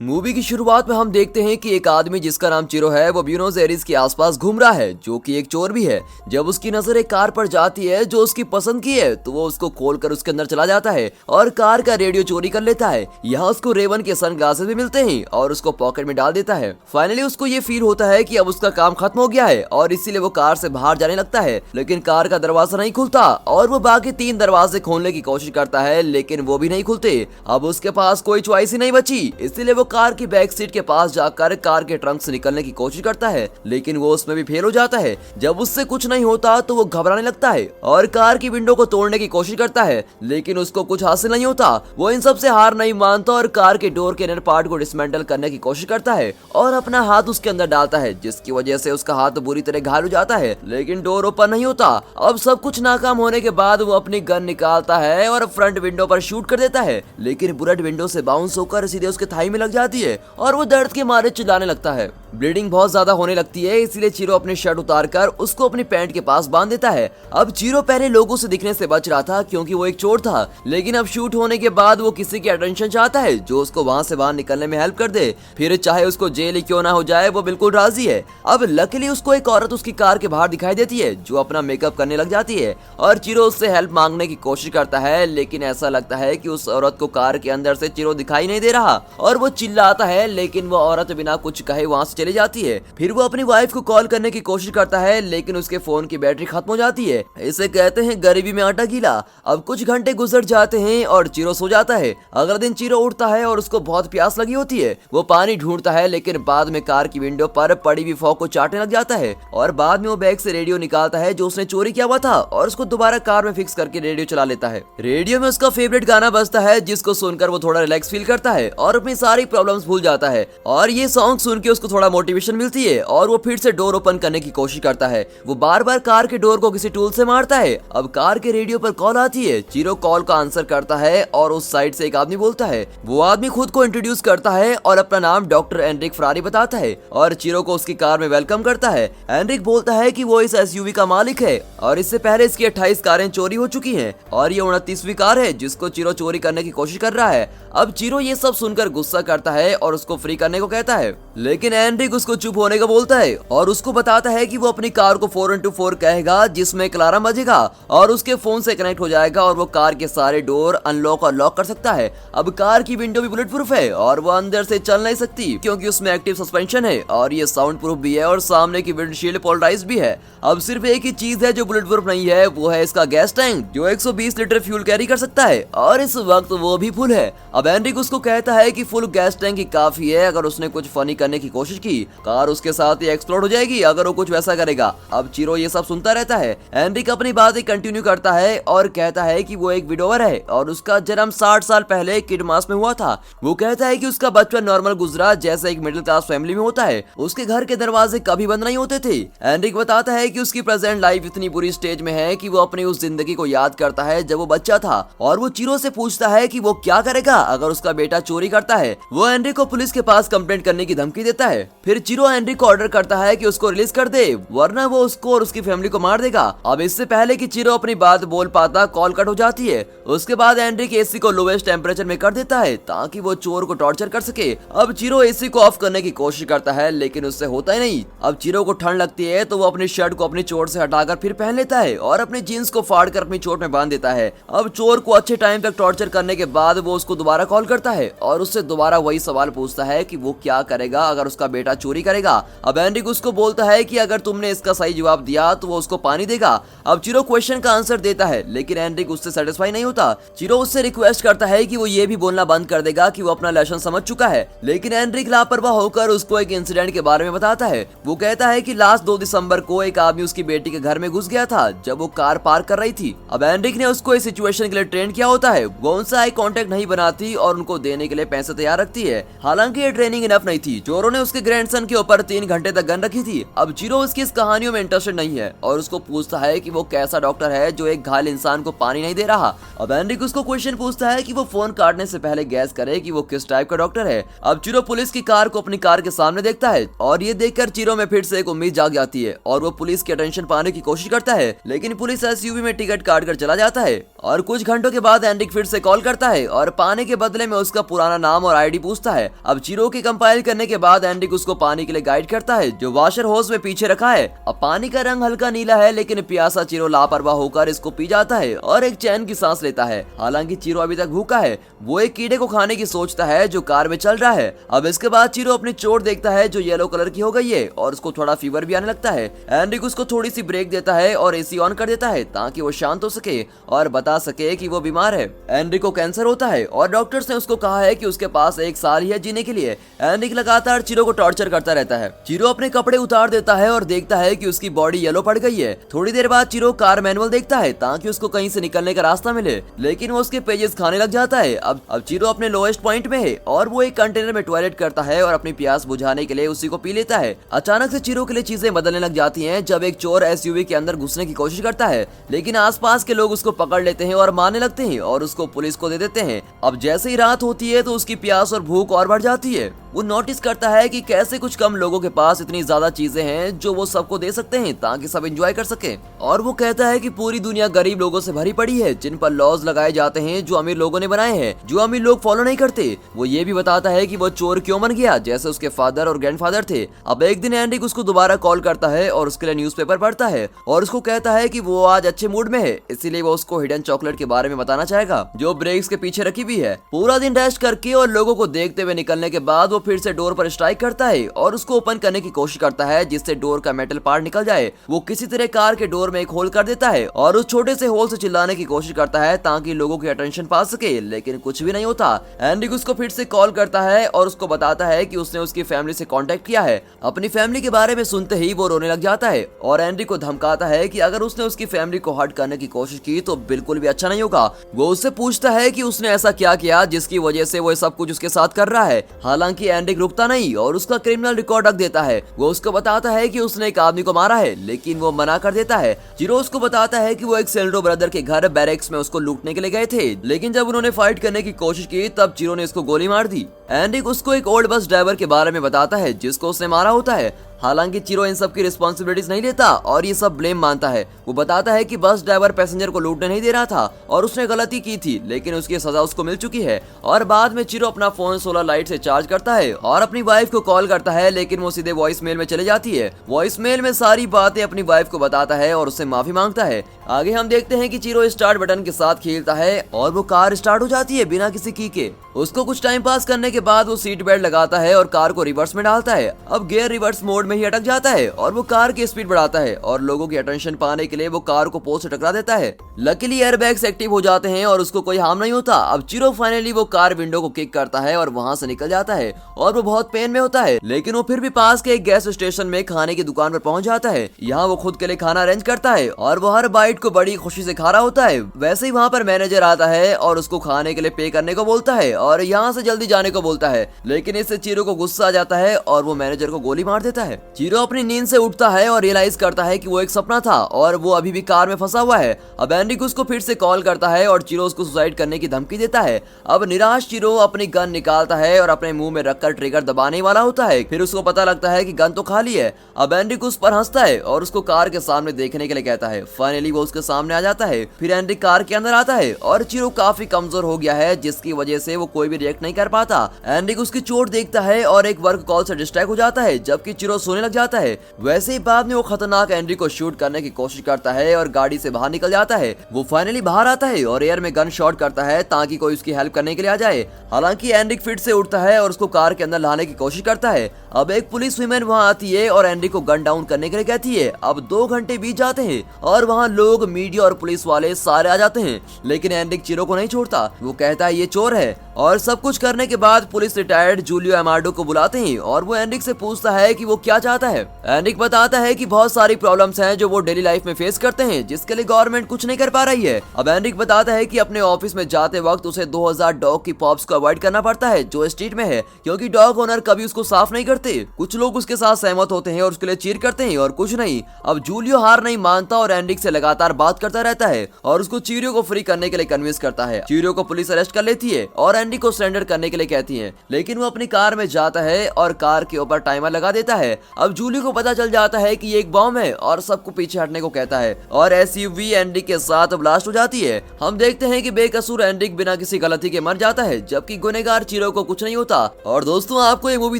Movie की शुरुआत में हम देखते हैं कि एक आदमी जिसका नाम चिरो है वो ब्यूनोस एयरिस के आसपास घूम रहा है, जो कि एक चोर भी है। जब उसकी नजर एक कार पर जाती है जो उसकी पसंद की है तो वो उसको खोलकर उसके अंदर चला जाता है और कार का रेडियो चोरी कर लेता है। यहाँ उसको रेवन के सनग्लासेस भी मिलते हैं और उसको पॉकेट में डाल देता है। फाइनली उसको ये फील होता है कि अब उसका काम खत्म हो गया है और इसीलिए वो कार से बाहर जाने लगता है, लेकिन कार का दरवाजा नहीं खुलता और वो बाकी 3 दरवाजे खोलने की कोशिश करता है, लेकिन वो भी नहीं खुलते। अब उसके पास कोई चॉइस ही नहीं बची, इसीलिए वो कार की बैक सीट के पास जाकर कार के ट्रंक से निकलने की कोशिश करता है, लेकिन वो उसमें भी फेल हो जाता है। जब उससे कुछ नहीं होता तो वो घबराने लगता है और कार की विंडो को तोड़ने की कोशिश करता है, लेकिन उसको कुछ हासिल नहीं होता। वो इन सब से हार नहीं मानता और कार के डोर के इनर पार्ट को डिसमेंटल करने की कोशिश करता है और अपना हाथ उसके अंदर डालता है, जिसकी वजह से उसका हाथ बुरी तरह घायल हो जाता है, लेकिन डोर ओपन नहीं होता। अब सब कुछ नाकाम होने के बाद वो अपनी गन निकालता है और फ्रंट विंडो पर शूट कर देता है, लेकिन बुलेट विंडो से बाउंस होकर सीधे उसके थाई में लग जाती है और वो दर्द के मारे चिल्लाने लगता है। ब्लीडिंग बहुत ज्यादा होने लगती है, इसलिए चिरो अपनी शर्ट उतारकर उसको अपनी पैंट के पास बांध देता है। अब चिरो पहले लोगों से दिखने से बच रहा था क्योंकि वो एक चोर था, लेकिन अब शूट होने के बाद वो किसी की अटेंशन चाहता है जो उसको वहां से बाहर निकलने में हेल्प कर दे, फिर चाहे उसको जेल ही क्यों ना हो जाए वो बिल्कुल राजी है। अब लकीली उसको एक औरत उसकी कार के बाहर दिखाई देती है जो अपना मेकअप करने लग जाती है और चिरो उससे हेल्प मांगने की कोशिश करता है, लेकिन ऐसा लगता है कि उस औरत को कार के अंदर से चिरो दिखाई नहीं दे रहा और वो चिल्लाता है, लेकिन वो औरत बिना कुछ कहे वहां से चली जाती है। फिर वो अपनी वाइफ को कॉल करने की कोशिश करता है, लेकिन उसके फोन की बैटरी खत्म हो जाती है। इसे कहते हैं गरीबी में आटा गीला। अब कुछ घंटे गुजर जाते हैं और चिरो सो जाता है। अगले दिन चिरो उठता है और उसको बहुत प्यास लगी होती है। वो पानी ढूंढता है, लेकिन बाद में कार की विंडो पर पड़ी हुई फॉग को चाटने लग जाता है और बाद में वो बैग से रेडियो निकालता है जो उसने चोरी किया हुआ था और उसको दोबारा कार में फिक्स करके रेडियो चला लेता है। रेडियो में उसका फेवरेट गाना बजता है जिसको सुनकर वो थोड़ा रिलैक्स फील करता है और अपनी सारी प्रॉब्लम्स भूल जाता है और ये सॉन्ग सुन के उसको थोड़ा मोटिवेशन मिलती है और वो फिर से डोर ओपन करने की कोशिश करता है। वो बार बार कार के डोर को किसी टूल से मारता है। अब कार के रेडियो पर कॉल आती है। चिरो कॉल का आंसर करता है और उस साइड से एक आदमी बोलता है। वो आदमी खुद को इंट्रोड्यूस करता है और अपना नाम डॉक्टर एनरिक फरारी बताता है और चिरो को उसकी कार में वेलकम करता है। एनरिक बोलता है कि वो इस एसयूवी का मालिक है और इससे पहले इसकी 28 कारें चोरी हो चुकी हैं और ये 29वीं कार है जिसको चिरो चोरी करने की कोशिश कर रहा है। अब चिरो ये सब सुनकर गुस्सा करता है और उसको फ्री करने को कहता है, लेकिन एनरिक उसको चुप होने का बोलता है और उसको बताता है कि वो अपनी कार को 4x4 कहेगा जिसमें एक अलार्म बजेगा और उसके फोन से कनेक्ट हो जाएगा और वो कार के सारे डोर अनलॉक और लॉक कर सकता है। अब कार की विंडो भी बुलेट प्रूफ है और वो अंदर से चल नहीं सकती क्योंकि उसमें एक्टिव सस्पेंशन है और ये साउंड प्रूफ भी है और सामने की विंडशील्ड पोलराइज भी है। अब सिर्फ एक ही चीज है जो बुलेट प्रूफ नहीं है, वो है इसका गैस टैंक जो 120 लीटर फ्यूल कैरी कर सकता है और इस वक्त वो भी फुल है। अब एनरिक उसको कहता है कि फुल गैस टैंक ही काफी है, अगर उसने कुछ फनी करने की कोशिश की कार उसके साथ ही एक्सप्लोड हो जाएगी अगर वो कुछ वैसा करेगा। अब चिरो ये सब सुनता रहता है। एनरिक अपनी बातें कंटिन्यू करता है और कहता है कि वो एक विडोवर है और उसका जन्म 60 साल पहले किड मास में हुआ था। वो कहता है कि उसका बचपन नॉर्मल गुजरा जैसे एक मिडिल क्लास फैमिली में होता है। उसके घर के दरवाजे कभी बंद नहीं होते थे। एनरिक बताता है कि उसकी प्रेजेंट लाइफ इतनी बुरी स्टेज में है कि वो अपनी उस जिंदगी को याद करता है जब वो बच्चा था और वो चिरो से पूछता है कि वो क्या करेगा अगर उसका बेटा चोरी करता है। वो एनरिक को पुलिस के पास कंप्लेंट करने की धमकी देता है। फिर चिरो एनरिक को ऑर्डर करता है कि उसको रिलीज कर दे वरना वो उसको और उसकी फैमिली को मार देगा। अब इससे पहले कि चिरो अपनी बात बोल पाता कॉल कट हो जाती है। उसके बाद एनरिक एसी को लोवेस्ट टेम्परेचर में कर देता है ताकि वो चोर को टॉर्चर कर सके। अब चिरो एसी को ऑफ करने की कोशिश करता है लेकिन उससे होता ही नहीं। अब चिरो को ठंड लगती है तो वो अपनी शर्ट को अपनी चोट से हटाकर फिर पहन लेता है और अपनी जीन्स को फाड़ कर अपनी चोट में बांध देता है। अब चोर को अच्छे टाइम तक टॉर्चर करने के बाद वो उसको दोबारा कॉल करता है और उससे दोबारा वही सवाल पूछता है कि वो क्या करेगा अगर उसका बेटा चोरी करेगा। अब एनरिक उसको बोलता है कि अगर तुमने इसका सही जवाब दिया तो वो उसको पानी देगा। अब चिरो क्वेश्चन का आंसर देता है लेकिन एनरिक उससे सेटिस्फाई नहीं होता। चिरो उससे रिक्वेस्ट करता है कि वो ये भी बोलना बंद कर देगा कि वो अपना लेसन समझ चुका है, लेकिन एनरिक लापरवाह होकर उसको एक इंसिडेंट के बारे में बताता है। वो कहता है कि लास्ट 2 दिसंबर को एक आदमी उसकी बेटी के घर में घुस गया था जब वो कार पार्क कर रही थी। अब एनरिक ने उसको इस सिचुएशन के लिए ट्रेन किया होता है। वो उनसे आई कांटेक्ट नहीं बनाती और उनको देने के लिए पैसे तैयार रखती है। हालांकि ये ट्रेनिंग इनफ नहीं थी। चोरों ने उसके ग्रैंड हैंडसन के ऊपर 3 घंटे तक गन रखी थी। अब चिरो उसकी इस कहानियों में इंटरेस्टेड नहीं है और उसको पूछता है कि वो कैसा डॉक्टर है जो एक घायल इंसान को पानी नहीं दे रहा। अब एनरिक उसको क्वेश्चन पूछता है कि वो फोन काटने से पहले गैस करे कि वो किस टाइप का डॉक्टर है। अब चिरो पुलिस की कार को अपनी कार के सामने देखता है और ये देखकर चिरो में फिर से एक उम्मीद जाग जाती है और वो पुलिस की अटेंशन पाने की कोशिश करता है, लेकिन पुलिस एसयूवी में टिकट काट कर चला जाता है। और कुछ घंटों के बाद एनरिक फिर से कॉल करता है और पाने के बदले में उसका पुराना नाम और आईडी पूछता है। अब चिरो की कंपाइल करने के बाद एनरिक उसको पानी के लिए गाइड करता है जो वाशर होज में पीछे रखा है। अब पानी का रंग हल्का नीला है, लेकिन प्यासा चिरो लापरवाह होकर इसको पी जाता है और एक चैन की सांस लेता है। हालांकि चिरो अभी तक भूखा है, वो एक कीड़े को खाने की सोचता है जो कार में चल रहा है। अब इसके बाद चिरो अपनी चोट देखता है जो येलो कलर की हो गई है और उसको थोड़ा फीवर भी आने लगता है। एनरिक उसको थोड़ी सी ब्रेक देता है और एसी ऑन कर देता है ताकि वो शांत हो सके और बता सके कि वो बीमार है। एनरिक को कैंसर होता है और डॉक्टर्स ने उसको कहा है कि उसके पास 1 साल ही है जीने के लिए। एनरिक लगातार चिरो को टॉर्चर करता रहता है। चिरो अपने कपड़े उतार देता है और देखता है कि उसकी बॉडी येलो पड़ गई है। थोड़ी देर बाद चिरो कार मैनुअल देखता है ताकि उसको कहीं से निकलने का रास्ता मिले, लेकिन वो उसके पेजेस खाने लग जाता है। अब चिरो अपने लोएस्ट पॉइंट में है और वो एक कंटेनर में टॉयलेट करता है और अपनी प्यास बुझाने के लिए उसी को पी लेता है। अचानक से चिरो के लिए चीजें बदलने लग जाती हैं जब एक चोर एसयूवी के अंदर घुसने की कोशिश करता है, लेकिन आसपास के लोग उसको पकड़ लेते हैं और मारने लगते हैं और उसको पुलिस को दे देते हैं। अब जैसे ही रात होती है तो उसकी प्यास और भूख और बढ़ जाती है। वो नोटिस करता है कि कैसे कुछ कम लोगों के पास इतनी ज्यादा चीजें हैं जो वो सबको दे सकते हैं ताकि सब एंजॉय कर सके। और वो कहता है कि पूरी दुनिया गरीब लोगों से भरी पड़ी है जिन पर लॉज लगाए जाते हैं जो अमीर लोगों ने बनाए हैं, जो अमीर लोग फॉलो नहीं करते। वो ये भी बताता है कि वो चोर क्यों बन गया जैसे उसके फादर और ग्रैंडफादर थे। अब एक दिन एनरिक उसको दोबारा कॉल करता है और उसके लिए न्यूज़पेपर पढ़ता है और उसको कहता है कि वो आज अच्छे मूड में है, इसीलिए वो उसको हिडन चॉकलेट के बारे में बताना चाहेगा जो ब्रेक्स के पीछे रखी हुई है। पूरा दिन रेस्ट करके और लोगों को देखते हुए निकलने के बाद वो फिर से डोर पर स्ट्राइक करता है और उसको ओपन करने की कोशिश करता है जिससे डोर का मेटल पार्ट निकल जाए। वो किसी तरह कार के डोर में एक होल कर देता है और उस छोटे से होल से चिल्लाने की कोशिश करता है ताकि लोगों की अटेंशन पा सके, लेकिन कुछ भी नहीं होता। एनरिक उसको फिर से कॉल करता है और उसको बताता है कि उसने उसकी फैमिली से कांटेक्ट किया है। अपनी फैमिली के बारे में सुनते ही वो रोने लग जाता है और एनरिक को धमकाता है कि अगर उसने उसकी फैमिली को हर्ट करने की कोशिश की तो बिल्कुल भी अच्छा नहीं होगा। वो उससे पूछता है कि उसने ऐसा क्या किया जिसकी वजह से वो सब कुछ उसके साथ कर रहा है। हालांकि एनरिक रुकता नहीं और उसका क्रिमिनल रिकॉर्ड रख देता है। वो उसको बताता है कि उसने एक आदमी को मारा है, लेकिन वो मना कर देता है। चिरो उसको बताता है कि वो एक सेल्डो ब्रदर के घर बैरेक्स में उसको लूटने के लिए गए थे, लेकिन जब उन्होंने फाइट करने की कोशिश की तब चिरो ने उसको गोली मार दी। एनरिक उसको एक ओल्ड बस ड्राइवर के बारे में बताता है जिसको उसने मारा होता है। हालांकि चिरो इन सब की रिस्पॉन्सिबिलिटीज नहीं लेता और ये सब ब्लेम मानता है। वो बताता है कि बस ड्राइवर पैसेंजर को लूटने नहीं दे रहा था और उसने गलती की थी, लेकिन उसकी सजा उसको मिल चुकी है। और बाद में चिरो अपना फोन सोलर लाइट से चार्ज करता है और अपनी वाइफ को कॉल करता है, लेकिन वो सीधे वॉइस मेल में चले जाती है। वॉइस मेल में सारी बातें अपनी वाइफ को बताता है और उससे माफी मांगता है। आगे हम देखते हैं कि चिरो स्टार्ट बटन के साथ खेलता है और वो कार स्टार्ट हो जाती है बिना किसी की के। उसको कुछ टाइम पास करने के बाद वो सीट बेल्ट लगाता है और कार को रिवर्स में डालता है। अब गियर रिवर्स मोड में ही अटक जाता है और वो कार की स्पीड बढ़ाता है और लोगों की अटेंशन पाने के लिए वो कार को पोल से टकरा देता है। लकीली एयरबैग्स एक्टिव हो जाते हैं और उसको कोई हार्म नहीं होता। अब चिरो फाइनली वो कार विंडो को किक करता है और वहां से निकल जाता है और वो बहुत पेन में होता है, लेकिन वो फिर भी पास के एक गैस स्टेशन में खाने की दुकान पर पहुंच जाता है। यहाँ वो खुद के लिए खाना अरेंज करता है और वो हर बाइट को बड़ी खुशी से खा रहा होता है। वैसे ही वहाँ पर मैनेजर आता है और उसको खाने के लिए पे करने को बोलता है और यहाँ से जल्दी जाने को बोलता है, लेकिन इससे चिरो को गुस्सा आ जाता है और वो मैनेजर को गोली मार देता है। चिरो अपनी नींद से उठता है और रियलाइज करता है कि वो एक सपना था और वो अभी भी कार में फंसा हुआ है। अब एनरिक उसको फिर से कॉल करता है और चिरो उसको सुसाइड करने की धमकी देता है। अब निराश चिरो अपनी गन निकालता है और अपने मुंह में रखकर ट्रिगर दबाने वाला होता है। फिर उसको पता लगता है कि गन तो खाली है। अब एनरिक उस पर हंसता है और उसको कार के सामने देखने के लिए कहता है। फाइनली वो उसके सामने आ जाता है। फिर एनरिक कार के अंदर आता है और चिरो काफी कमजोर हो गया है जिसकी वजह से वो कोई भी रिएक्ट नहीं कर पाता। एनरिक उसकी चोट देखता है और एक वर्क कॉल से डिस्ट्रैक्ट हो जाता है जबकि चिरो सोने लग जाता है। वैसे ही बाद में वो खतरनाक एनरिक को शूट करने की कोशिश करता है और गाड़ी से बाहर निकल जाता है। वो फाइनली बाहर आता है और एयर में गन शॉट करता है ताकि कोई उसकी हेल्प करने के लिए आ जाए। हालांकि एनरिक फिर से उठता है और उसको कार के अंदर लाने की कोशिश करता है। अब एक पुलिस वुमेन वहां आती है और एनरिक को गन डाउन करने के लिए कहती है। अब 2 घंटे बीत जाते हैं और वहां लोग, मीडिया और पुलिस वाले सारे आ जाते हैं, लेकिन एनरिक चिरो को नहीं छोड़ता। वो कहता है ये चोर है। और सब कुछ करने के बाद पुलिस रिटायर्ड जूलियो एमार्डो को बुलाते हैं और वो एनरिक से पूछता है कि वो क्या चाहता है। एनरिक बताता है कि बहुत सारी प्रॉब्लम्स हैं जो वो डेली लाइफ में फेस करते हैं, जिसके लिए गवर्नमेंट कुछ नहीं कर पा रही है। अब एनरिक बताता है कि अपने ऑफिस में जाते वक्त उसे 2000 डॉग की पॉप्स को अवॉइड करना पड़ता है जो स्ट्रीट में है, क्योंकि डॉग ओनर कभी उसको साफ नहीं करते। कुछ लोग उसके साथ सहमत होते हैं और उसके लिए चीर करते हैं और कुछ नहीं। अब जूलियो हार नहीं मानता और एनरिक से लगातार बात करता रहता है और उसको चीरियो को फ्री करने के लिए कन्विंस करता है। चीरियो को पुलिस अरेस्ट कर लेती है और एनरिक को सरेंडर करने के लिए कहती है, लेकिन वो अपनी कार में जाता है और कार के ऊपर टाइमर लगा देता है। अब जूलियो को पता चल जाता है कि ये एक बॉम्ब है और सबको पीछे हटने को कहता है और एसयूवी एनरिक के साथ ब्लास्ट हो जाती है। हम देखते हैं कि बेकसूर एनरिक बिना किसी गलती के मर जाता है, जबकि गुनहगार चीरो को कुछ नहीं होता। और दोस्तों, आपको ये मूवी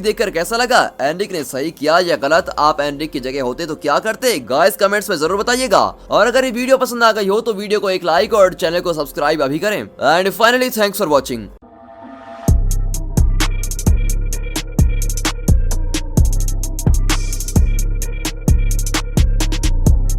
देखकर कैसा लगा? एनरिक ने सही किया या गलत? आप एनरिक की जगह होते तो क्या करते? गाइस कमेंट्स में जरूर बताइएगा। और अगर ये वीडियो पसंद आ गई हो तो वीडियो को एक लाइक और चैनल को सब्सक्राइब अभी करें। And finally thanks for watching.